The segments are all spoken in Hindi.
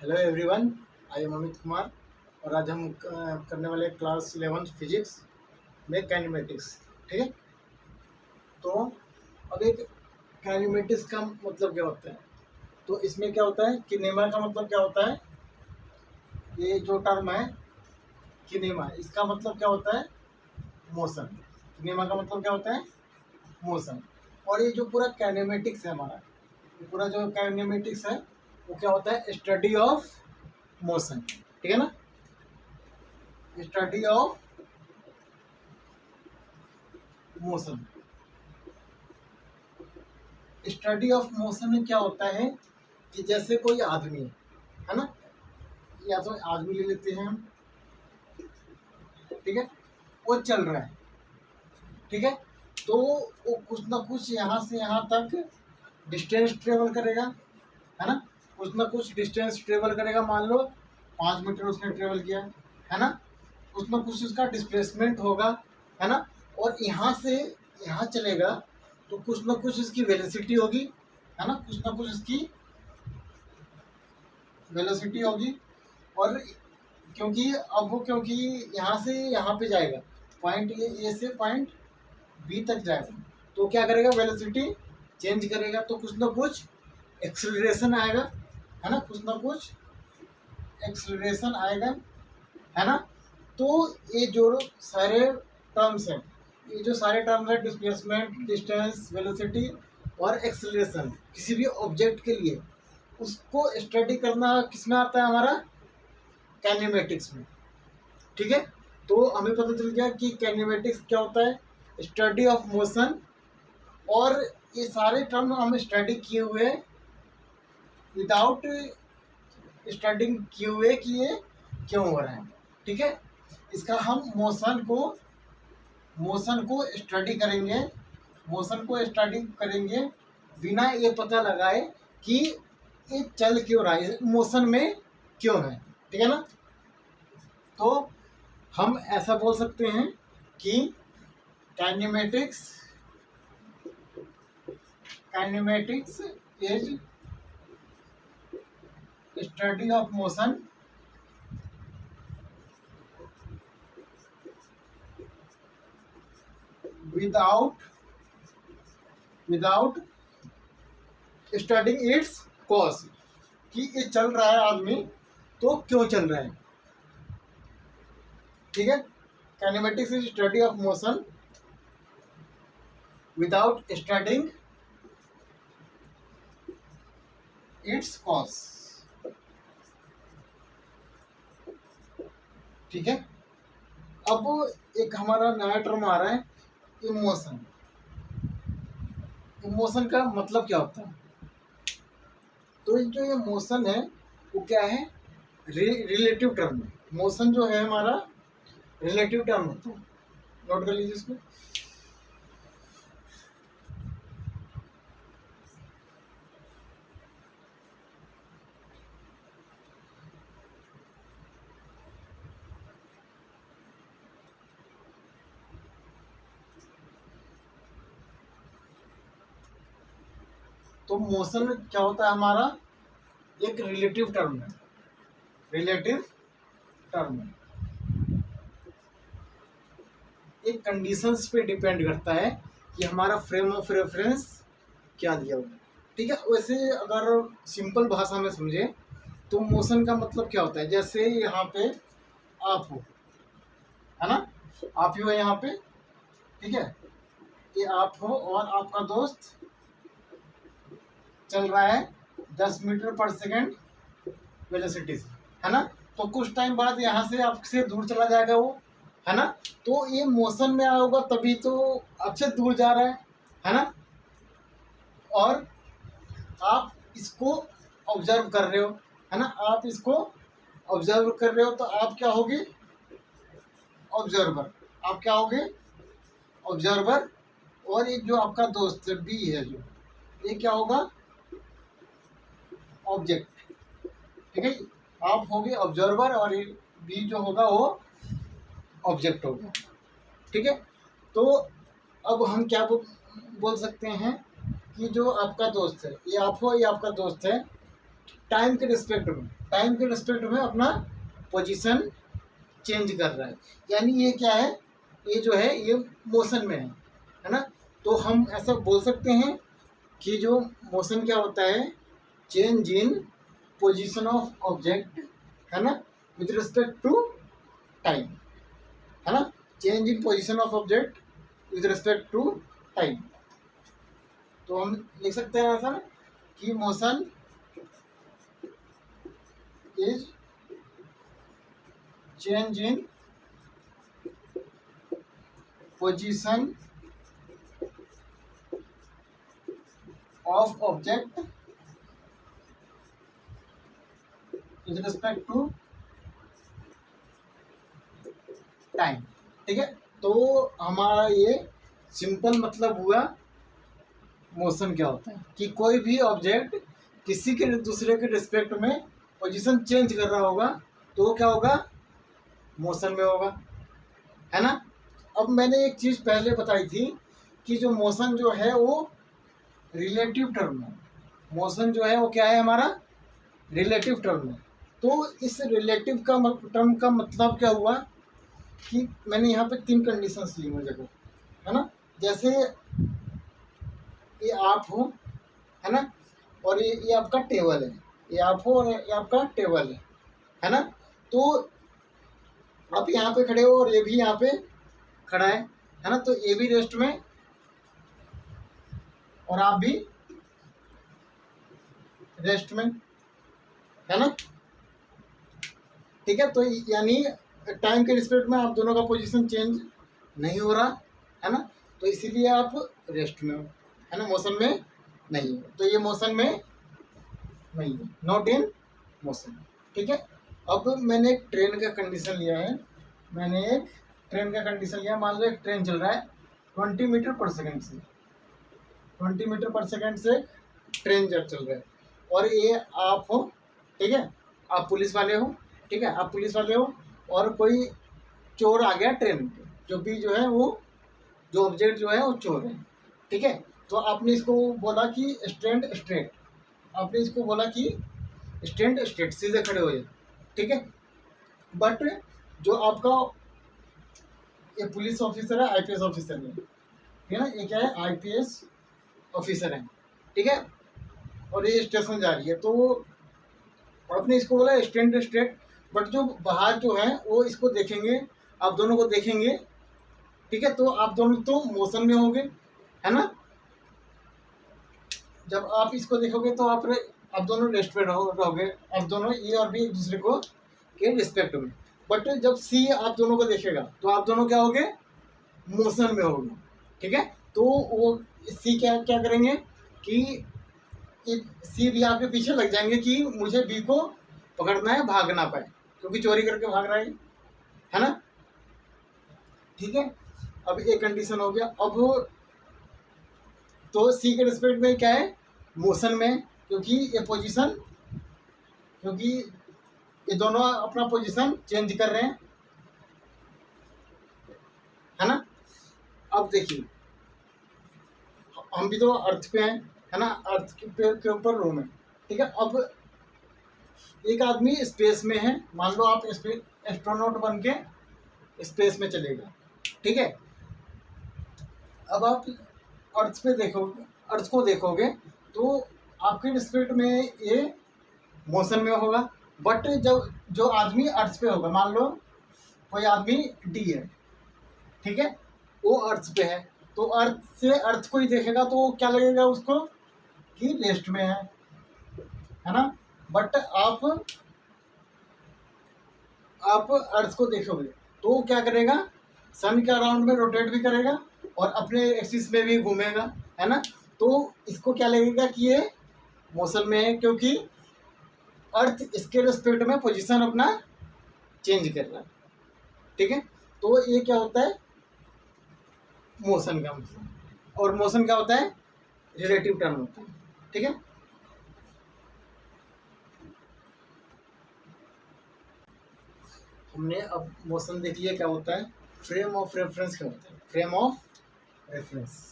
Hello everyone, I am Amit Kumar और आज हम करने वाले क्लास 11 फिजिक्स में काइनेमेटिक्स। ठीक है, तो अब एक काइनेमेटिक्स का मतलब क्या होता है। तो इसमें क्या होता है, किनेमा का मतलब क्या होता है। ये जो टर्म है किनेमा, इसका मतलब क्या होता है, मोशन। किनेमा का मतलब क्या होता है, मोशन। और ये जो पूरा काइनेमेटिक्स है हमारा, ये पूरा जो काइनेमेटिक्स है वो क्या होता है, स्टडी ऑफ मोशन। ठीक है ना, study of motion. Study of motion में क्या होता है कि जैसे कोई आदमी है ना, या तो आदमी ले लेते हैं हम, ठीक है, वो चल रहा है, ठीक है, तो वो कुछ ना कुछ यहाँ से यहाँ तक डिस्टेंस ट्रेवल करेगा, है ना, कुछ ना कुछ डिस्टेंस ट्रेवल करेगा। मान लो 5 मीटर उसने ट्रेवल किया, है ना, कुछ ना कुछ उसका डिस्प्लेसमेंट होगा, है ना, और यहाँ से यहाँ चलेगा तो कुछ ना कुछ इसकी वेलोसिटी होगी, है ना, कुछ ना कुछ इसकी वेलोसिटी होगी। और क्योंकि यहाँ से यहाँ पे जाएगा, पॉइंट ए से पॉइंट बी तक जाएगा, तो क्या करेगा, वेलोसिटी चेंज करेगा, तो कुछ ना कुछ एक्सेलरेशन आएगा, है ना, कुछ ना कुछ एक्सेलरेशन आएगा, है ना। तो ये जो सारे टर्म्स हैं, ये जो सारे टर्म्स हैं, डिस्प्लेसमेंट, डिस्टेंस, वेलोसिटी और एक्सेलरेशन, किसी भी ऑब्जेक्ट के लिए उसको स्टडी करना किसमें आता है, हमारा काइनेमेटिक्स में। ठीक है, तो हमें पता चल गया कि काइनेमेटिक्स क्या होता है, स्टडी ऑफ मोशन। और ये सारे टर्म हम स्टडी किए हुए विदाउट स्टडिंग किए हुए कि ये क्यों हो रहा है। ठीक है, इसका हम मोशन को स्टडी करेंगे, मोशन को स्टडी करेंगे बिना ये पता लगाए कि ये चल क्यों रहा है, मोशन में क्यों है। ठीक है ना, तो हम ऐसा बोल सकते हैं कि kinematics is study of motion without studying it's cause, कि ये चल रहा है आदमी तो क्यों चल रहा है। ठीक है, kinematics is study of motion without studying it's cause. ठीक है, अब एक हमारा नया टर्म आ रहा है, इमोशन। इमोशन का मतलब क्या होता है, तो जो ये मोशन है वो क्या है, रिलेटिव टर्म है। मोशन जो है हमारा रिलेटिव टर्म होता है, नोट कर लीजिए इसको। तो मोशन क्या होता है हमारा, एक रिलेटिव टर्म है, रिलेटिव टर्म है, एक कंडीशंस पे डिपेंड करता है कि हमारा फ्रेम ऑफ रेफरेंस क्या दिया हुआ है। ठीक है, वैसे अगर सिंपल भाषा में समझे तो मोशन का मतलब क्या होता है, जैसे यहाँ पे आप हो, है ना, आप ही हो यहाँ पे, ठीक है, ये आप हो और आपका दोस्त चल रहा है 10 मीटर पर सेकेंड वेलोसिटी से, है ना, तो कुछ टाइम बाद यहाँ से आपसे दूर चला जाएगा वो, है ना, तो ये मोशन में आया होगा तभी तो आपसे दूर जा रहा है ना, और आप इसको ऑब्जर्व कर रहे हो, है ना, आप इसको ऑब्जर्व कर रहे हो, तो आप क्या होगे, ऑब्जर्वर। आप क्या होगे, ऑब्जर्वर। और एक जो आपका दोस्त बी है, जो ये क्या होगा, ऑब्जेक्ट। ठीक है, आप होगे ऑब्जर्वर और ये बी जो होगा वो ऑब्जेक्ट होगा। ठीक है, तो अब हम क्या बोल सकते हैं कि जो आपका दोस्त है, ये आप हो, ये आपका दोस्त है, टाइम के रिस्पेक्ट में अपना पोजीशन चेंज कर रहा है, यानी ये क्या है, ये जो है ये मोशन में है ना। तो हम ऐसा बोल सकते हैं कि जो मोशन क्या होता है, change in position of object, है ना, विद रिस्पेक्ट टू टाइम, है ना, change in position of object with respect to time. तो हम लिख सकते हैं ऐसा कि motion is change in position of object with respect to time. ठीक है, तो हमारा ये सिंपल मतलब हुआ मोशन क्या होता है कि कोई भी ऑब्जेक्ट किसी के दूसरे के रिस्पेक्ट में पोजीशन चेंज कर रहा होगा तो वो क्या होगा, मोशन में होगा, है ना। अब मैंने एक चीज़ पहले बताई थी कि जो मोशन जो है वो रिलेटिव टर्म है, मोशन जो है वो क्या है हमारा, रिलेटिव टर्म है। तो इस रिलेटिव का टर्म का मतलब क्या हुआ कि मैंने यहाँ पे 3 कंडीशंस ली मुझे को, है ना। जैसे ये आप हो, है ना, और ये आपका टेबल है, ये आप हो और ये आपका टेबल है ना। तो आप यहाँ पे खड़े हो और ये भी यहाँ पे खड़ा है ना, तो ये भी रेस्ट में और आप भी रेस्ट में, है ना। ठीक है, तो यानी टाइम के रिस्पेक्ट में आप दोनों का पोजीशन चेंज नहीं हो रहा, है ना, तो इसीलिए आप रेस्ट में हो, है ना, मोशन में नहीं हो। तो ये मोशन में नहीं है, नॉट इन मोशन। ठीक है, अब मैंने एक ट्रेन का कंडीशन लिया है, मान लो एक ट्रेन चल रहा है 20 मीटर पर सेकंड से, 20 मीटर पर सेकंड से ट्रेन चल रहा है और ये आप हो, ठीक है, आप पुलिस वाले हो, ठीक है, आप पुलिस वाले हो और कोई चोर आ गया ट्रेन पे, जो भी जो है वो जो ऑब्जेक्ट जो है वो चोर है, ठीक है। तो आपने इसको बोला कि स्टैंड स्ट्रेट, आपने इसको बोला कि स्टैंड स्ट्रेट, सीधे खड़े हो जाए, ठीक है। बट जो आपका ये पुलिस ऑफिसर है, आईपीएस ऑफिसर है ना, ये क्या है, आईपीएस ऑफिसर है, ठीक है, और ये स्टेशन जा रही है, तो आपने इसको बोला स्टैंड स्ट्रेट, बट जो बाहर जो है वो इसको देखेंगे, आप दोनों को देखेंगे, ठीक है, तो आप दोनों तो मोशन में होंगे, है ना। जब आप इसको देखोगे तो आप दोनों रेस्ट पे रहोगे, आप दोनों ये और भी एक दूसरे को के रिस्पेक्ट में। बट जब सी आप दोनों को देखेगा तो आप दोनों क्या होगे, मोशन में होगे, ठीक है। तो वो सी क्या क्या करेंगे कि सी भी आपके पीछे लग जाएंगे कि मुझे बी को पकड़ना है, भाग ना पाए, क्योंकि चोरी करके भाग रहा है ना, ठीक है। अब एक कंडीशन हो गया। अब तो सी के रिस्पेक्ट में क्या है, मोशन में, क्योंकि ये पोजीशन, क्योंकि ये दोनों अपना पोजीशन चेंज कर रहे हैं, है ना। अब देखिए हम भी तो अर्थ पे हैं, है ना, अर्थ के ऊपर रूम है, ठीक है। अब एक आदमी स्पेस में है, मान लो आप एस्ट्रोनॉट बन के स्पेस में चलेगा, ठीक है। अब आप अर्थ पे देखोगे, अर्थ को देखोगे तो आपके रिस्पेक्ट में ये मोशन में होगा। बट जब जो आदमी अर्थ पे होगा, मान लो कोई आदमी डी है, ठीक है, वो अर्थ पे है, तो अर्थ से अर्थ को ही देखेगा तो क्या लगेगा उसको कि रेस्ट में है ना। बट आप अर्थ को देखोगे तो वो क्या करेगा, सन के अराउंड में रोटेट भी करेगा और अपने एक्सिस में भी घूमेगा, है ना। तो इसको क्या लगेगा कि ये मोशन में है, क्योंकि अर्थ इसके रिस्पेक्ट में पोजीशन अपना चेंज कर रहा है, ठीक है। तो ये क्या होता है, मोशन का मतलब, और मोशन क्या होता है, रिलेटिव टर्म होता है, ठीक है। हमने अब मोशन देख लिया क्या होता है, फ्रेम ऑफ रेफरेंस क्या होता है, फ्रेम ऑफ रेफरेंस।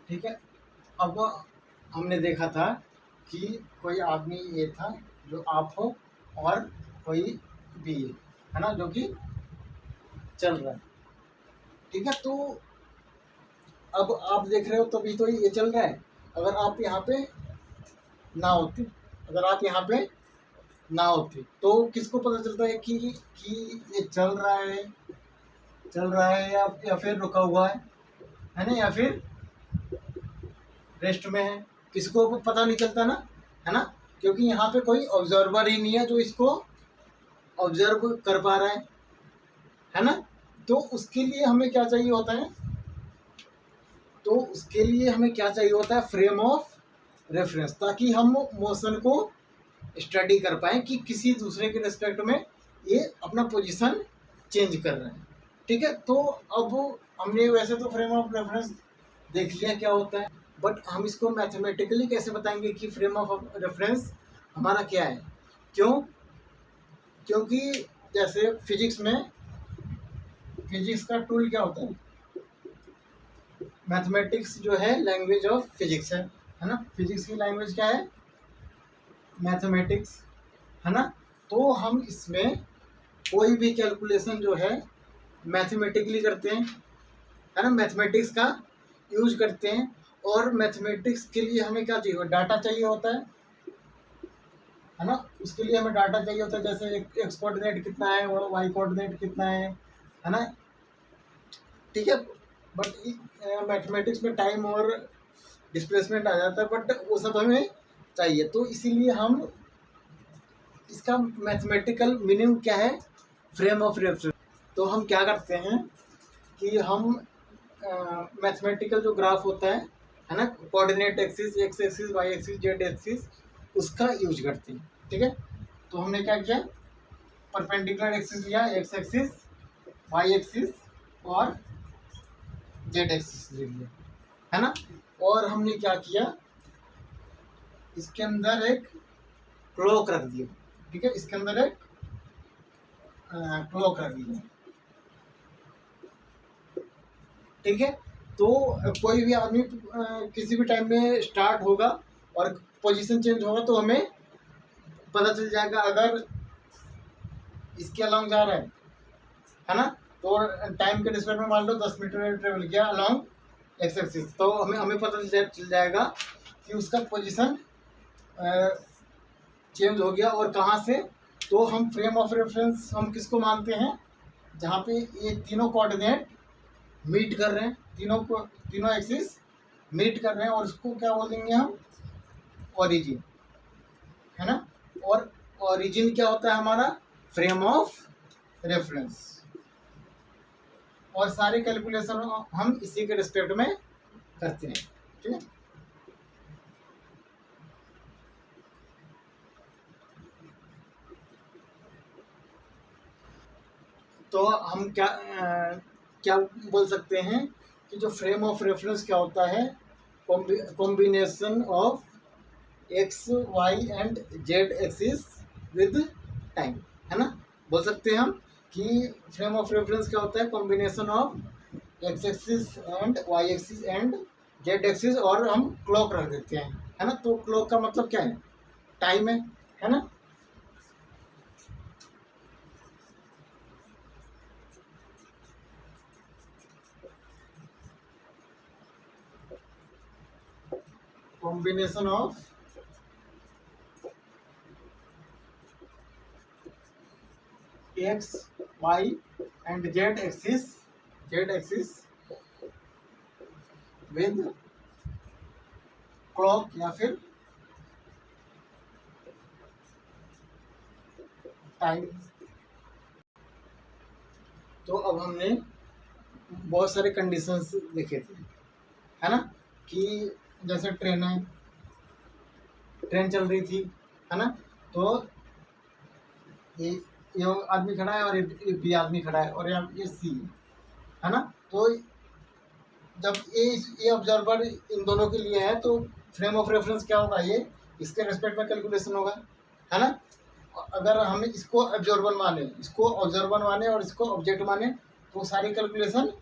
ठीक है। अब हमने देखा था कि कोई आदमी ए था जो आप हो, और कोई बी है ना, जो कि चल रहा है। ठीक है, तो अब आप देख रहे हो तभी तो ये चल रहा है। अगर आप यहाँ पे ना होते, अगर आप यहाँ पे ना होते तो किसको पता चलता है कि ये चल रहा है या फिर रुका हुआ है ना, या फिर रेस्ट में है? किसको पता नहीं चलता ना, है ना, क्योंकि यहाँ पे कोई ऑब्जर्वर ही नहीं है जो इसको ऑब्जर्व कर पा रहा है ना। तो उसके लिए हमें क्या चाहिए होता है, तो उसके लिए हमें क्या चाहिए होता है, फ्रेम ऑफ रेफरेंस, ताकि हम मोशन को स्टडी कर पाएँ कि किसी दूसरे के रिस्पेक्ट में ये अपना पोजीशन चेंज कर रहे हैं। ठीक है, तो अब हमने वैसे तो फ्रेम ऑफ रेफरेंस देख लिया क्या होता है, बट हम इसको मैथमेटिकली कैसे बताएंगे कि फ्रेम ऑफ रेफरेंस हमारा क्या है। क्यों? क्योंकि जैसे फिजिक्स में, फिजिक्स का टूल क्या होता है, मैथमेटिक्स जो है लैंग्वेज ऑफ फिजिक्स है ना। फिजिक्स की लैंग्वेज क्या है, मैथमेटिक्स, है ना। तो हम इसमें कोई भी कैलकुलेशन जो है मैथमेटिकली करते हैं, है ना, मैथमेटिक्स का यूज करते हैं। और मैथमेटिक्स के लिए हमें क्या चाहिए, डाटा चाहिए होता है ना। उसके लिए हमें डाटा चाहिए होता है, जैसे एक्स कोऑर्डिनेट कितना है और वाई कोऑर्डिनेट कितना है ना। ठीक है, बट मैथमेटिक्स में टाइम और डिस्प्लेसमेंट आ जाता है, बट वो सब हमें चाहिए। तो इसीलिए हम इसका मैथमेटिकल मीनिंग क्या है, फ्रेम ऑफ रेफरेंस। तो हम क्या करते हैं कि हम मैथमेटिकल जो ग्राफ होता है ना, coordinate axis, X axis, Y axis, Z axis, उसका यूज करते हैं। ठीक है, तो हमने क्या किया, परपेंडिकुलर एक्सिस लिया, एक्स एक्सिस, वाई एक्सिस और जेड एक्सिस ले लिया, है ना। और हमने क्या किया, इसके अंदर एक क्लॉक रख दिया। ठीक है, इसके अंदर एक क्लॉक रख दिया। ठीक है, तो कोई भी आदमी किसी भी टाइम में स्टार्ट होगा और पोजीशन चेंज होगा तो हमें पता चल जाएगा। अगर इसके अलॉन्ग जा रहा है ना, तो टाइम के रिस्पेक्ट में मान लो 10 मीटर ट्रेवल किया अलॉन्ग एक्स एक्सिस, तो हमें पता चल जाएगा कि उसका पोजीशन चेंज हो गया और कहाँ से। तो हम फ्रेम ऑफ रेफरेंस हम किसको मानते हैं, जहाँ पे ये तीनों कोऑर्डिनेट मीट कर रहे हैं, तीनों एक्सिस मीट कर रहे हैं, और उसको क्या बोल देंगे हम, ओरिजिन, है ना। और ओरिजिन क्या होता है हमारा, फ्रेम ऑफ रेफरेंस। और सारे कैलकुलेशन हम इसी के रिस्पेक्ट में करते हैं। ठीक है, तो हम क्या बोल सकते हैं कि जो फ्रेम ऑफ रेफरेंस क्या होता है, combination of X Y and Z axis with time, है ना। बोल सकते हैं हम कि फ्रेम ऑफ रेफरेंस क्या होता है, combination of X axis and Y axis and Z axis, और हम क्लॉक रख देते हैं, है ना। तो क्लॉक का मतलब क्या है, टाइम है ना। combination of x, y and z axis with clock या फिर टाइम। तो अब हमने बहुत सारे कंडीशंस देखे थे, है ना, कि जैसे ट्रेन चल रही थी, है ना। तो ये आदमी खड़ा है और ये बी आदमी खड़ा है और ये सी है ना। तो जब ये ऑब्जर्वर इन दोनों के लिए है तो फ्रेम ऑफ रेफरेंस क्या होगा, ये इसके रेस्पेक्ट में कैलकुलेशन होगा, है ना। अगर हम इसको ऑब्जर्वर माने, इसको ऑब्जर्वर माने और इसको ऑब्जेक्ट माने, तो सारी कैलकुलेशन